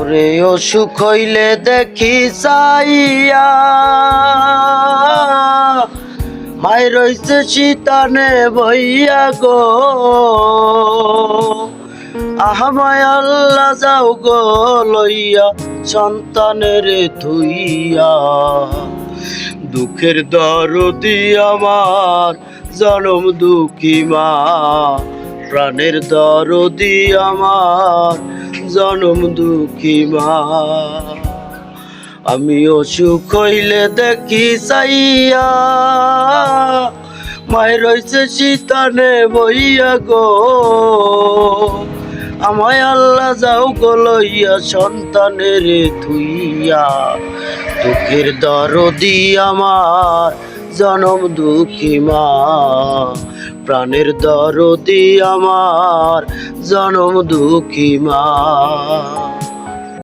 ওরে অসুখ হইলে দেখি চাইয়া মাই রইছে শীতানে বইয়া গো, আহামায় আল্লাহ যাও গো লইয়া সন্তানের থুইয়া। দুঃখের দরদি আমার জনম দুঃখী মা, প্রাণের দরদি আমার জনম দুঃখী মা। আমি অসুখ হইলে দেখি চাইয়া মায় রইছে শীতানে বইয়া গো, আমায় আল্লাহ যাও গো লইয়া সন্তানের থুইয়া। দুঃখের দরদি আমার জনম দুঃখী মা, প্রাণের দরদি আমার জনম দুঃখী মা।